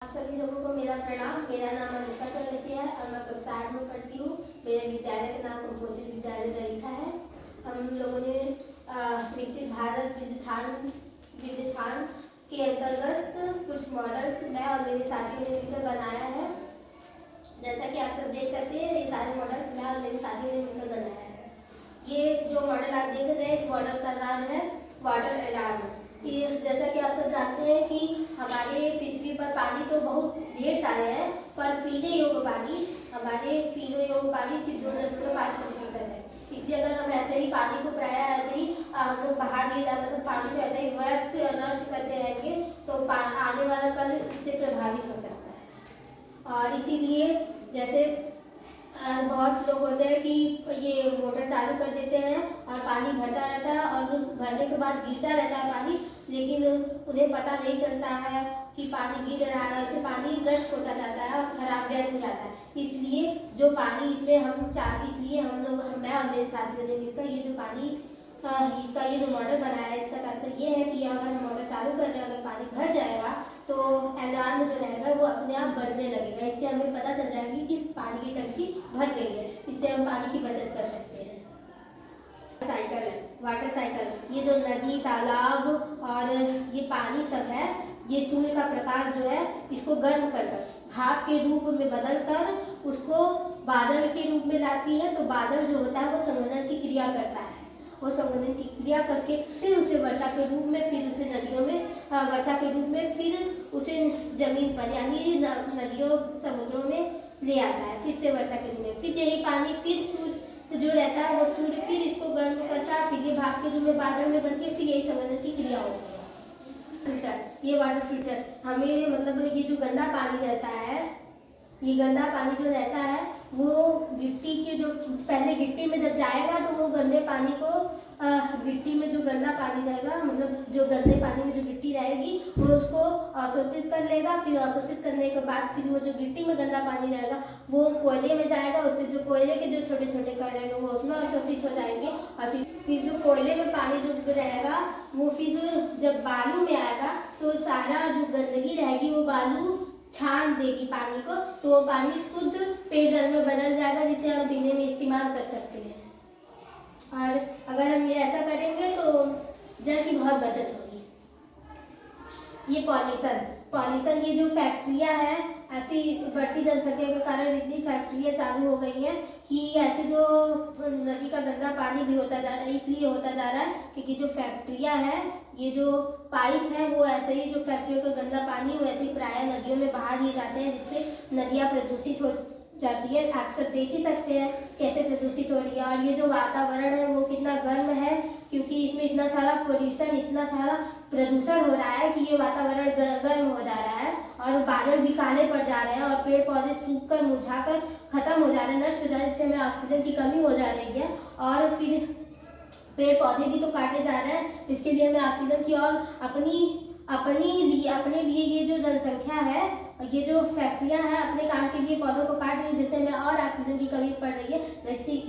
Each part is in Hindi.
आप सभी लोगों को मेरा प्रणाम। मेरा नाम अनुष्का चौरसिया है और मैं कक्षा 8 में पढ़ती हूँ। मेरे विद्यालय का नाम कुपोषित विद्यालय दरीठा है। हम लोगों ने विकसित भारत विद्याथान के अंतर्गत कुछ मॉडल्स मैं और मेरे साथियों ने मिलकर बनाया है। जैसा कि आप सब देख सकते हैं, ये सारे मॉडल्स मैं और मेरे साथियों ने मिलकर बनाया है। ये जो मॉडल आप देख रहे हैं, इस मॉडल का नाम है वाटर अलार्म। जैसा कि आप सब जानते हैं कि हमारे पृथ्वी पर पानी तो बहुत ढेर सारे हैं, पर पीने योग्य पानी सिर्फ 2.5% है। इसलिए अगर हम ऐसे ही पानी को प्रायः ऐसे ही हम लोग बहा दिए जाए, मतलब पानी को ऐसे ही व्यर्थ नष्ट करते रहेंगे तो आने वाला कल इससे प्रभावित हो सकता है। और इसीलिए जैसे बहुत लोग होते हैं कि ये मोटर चालू कर देते हैं और पानी भरता रहता है और भरने के बाद गिरता रहता है पानी, लेकिन उन्हें पता नहीं चलता है कि पानी गिर रहा है। इससे पानी नष्ट होता जाता है और खराब व्यर्थ हो जाता है। इसलिए जो पानी इसमें मैं और मेरे साथियों ने मिलकर ये जो पानी इसका ये जो मॉडल बनाया है, इसका तात्पर्य ये है कि अगर हम मोटर चालू कर रहे हैं, अगर पानी भर जाएगा तो अलार्म जो रहेगा वो अपने आप बजने लगेगा। इससे हमें पता चल जाएगी कि पानी की टंकी भर गई है। इससे हम पानी की बचत कर सकते हैं। वाटर साइकिल, ये जो नदी, तालाब और ये पानी सब है, ये सूर्य का प्रकाश जो है इसको गर्म कर भाप के रूप में बदल कर उसको बादल के रूप में लाती है। तो बादल जो होता है वो संघनन की क्रिया करता है। वो संघनन की क्रिया करके फिर उसे वर्षा के रूप में, फिर उसे नदियों में वर्षा के रूप में, फिर उसे जमीन पर यानी नदियों समुद्रों में ले आता है, फिर से वर्षा के रूप में। फिर यही पानी फिर सूर्य जो रहता है वो सूर्य फिर इसको गर्म करता है, फिर ये भाप के रूप में बादल में बनती है, फिर यही संघनन की क्रिया होती है। फिल्टर, ये वाटर फिल्टर हमें मतलब ये जो गंदा पानी रहता है, ये गंदा पानी जो रहता है वो गिट्टी के जो पहले गिट्टी में जब जाएगा तो वो गंदे पानी को गिट्टी में जो गंदा पानी रहेगा, मतलब जो गंदे पानी में जो गिट्टी रहेगी वो उसको अवशोषित कर लेगा। फिर अवशोषित करने के बाद फिर वो जो गिट्टी में गंदा पानी रहेगा वो कोयले में जाएगा। उससे जो कोयले के जो छोटे छोटे कण रहेंगे वो उसमें अवशोषित हो जाएंगे। और फिर जो कोयले में पानी जो रहेगा वो फिर जब बालू में आएगा तो सारा जो गंदगी रहेगी वो बालू छान देगी पानी को, तो वो पानी शुद्ध पेयजल में बदल जाएगा, जिसे हम पीने में इस्तेमाल कर सकते हैं। और अगर हम ये ऐसा करेंगे तो जल की बहुत बचत होगी। ये पॉल्यूशन ये जो फैक्ट्रियाँ हैं, ऐसी बढ़ती जनसंख्या के कारण इतनी फैक्ट्रियाँ चालू हो गई हैं कि ऐसे जो नदी का गंदा पानी भी होता जा रहा है। इसलिए होता जा रहा है क्योंकि जो फैक्ट्रियाँ हैं, ये जो पाइप है वो ऐसे ही जो फैक्ट्रियों का गंदा पानी वैसे ही प्रायः नदियों में बहा दिए जाते हैं, जिससे नदियाँ प्रदूषित हो जाती है। आप सब देख ही सकते हैं कैसे प्रदूषित हो रही है। और ये जो वातावरण है वो कितना गर्म है, क्योंकि इसमें इतना सारा पोल्यूशन, इतना सारा प्रदूषण हो रहा है कि ये वातावरण गर्म हो जा रहा है और बादल भी काले पड़ जा रहे हैं और पेड़ पौधे सूख कर, मुरझाकर खत्म हो जा रहे हैं, नष्ट हो जा रहे हैं, जिससे हमें ऑक्सीजन की कमी हो जा रही है। और फिर पेड़ पौधे भी तो काटे जा रहे हैं, इसके लिए हमें ऑक्सीजन की और अपने लिए ये जो जनसंख्या है, ये जो फैक्ट्रियां हैं अपने काम के लिए पौधों को काट रही है, जिससे हमें और ऑक्सीजन की कमी पड़ रही है।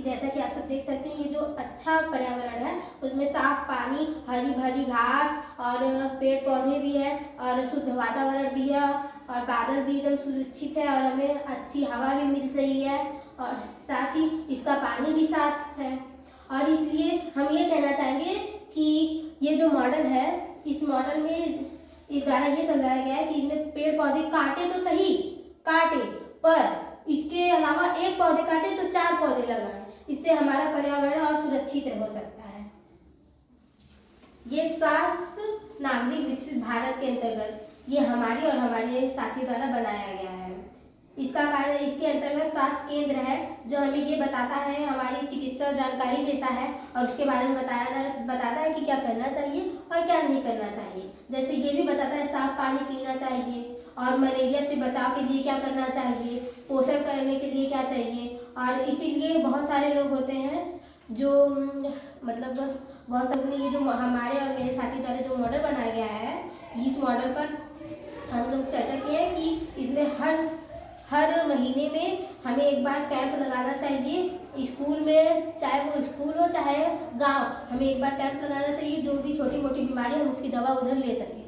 जैसा कि आप सब देख सकते हैं, ये जो अच्छा पर्यावरण है उसमें साफ पानी, हरी भरी घास और पेड़ पौधे भी है और शुद्ध वातावरण भी है और बादल भी एकदम सुरक्षित है और हमें अच्छी हवा भी मिल रही है और साथ ही इसका पानी भी साफ है। और इसलिए हम ये कहना चाहेंगे कि ये जो मॉडल है, इस मॉडल में इस द्वारा ये समझाया गया है कि इसमें पेड़ पौधे काटे तो सही काटे, पर इसके अलावा एक पौधे काटे तो 4 पौधे लगाएं। इससे हमारा पर्यावरण और सुरक्षित हो सकता है। ये स्वास्थ्य नागरिक विकसित भारत के अंतर्गत ये हमारी और हमारे साथी द्वारा बनाया गया है। इसका कार्य, इसके अंतर्गत स्वास्थ्य केंद्र है जो हमें ये बताता है, हमारी चिकित्सा जानकारी देता है और उसके बारे में बताता है कि क्या करना चाहिए और क्या नहीं करना चाहिए। जैसे ये भी बताता है साफ पानी पीना चाहिए और मलेरिया से बचाव के लिए क्या करना चाहिए, पोषण करने के लिए क्या चाहिए। और इसीलिए बहुत सारे लोग होते हैं जो मतलब बहुत सारे, ये जो हमारे और मेरे साथी द्वारा जो मॉडल बनाया गया है, इस मॉडल पर हम लोग चर्चा किए हैं कि इसमें हर महीने में हमें एक बार कैंप लगाना चाहिए। स्कूल में, चाहे वो स्कूल हो चाहे गांव, हमें एक बार कैंप लगाना चाहिए। जो भी छोटी मोटी बीमारी है उसकी दवा उधर ले सके।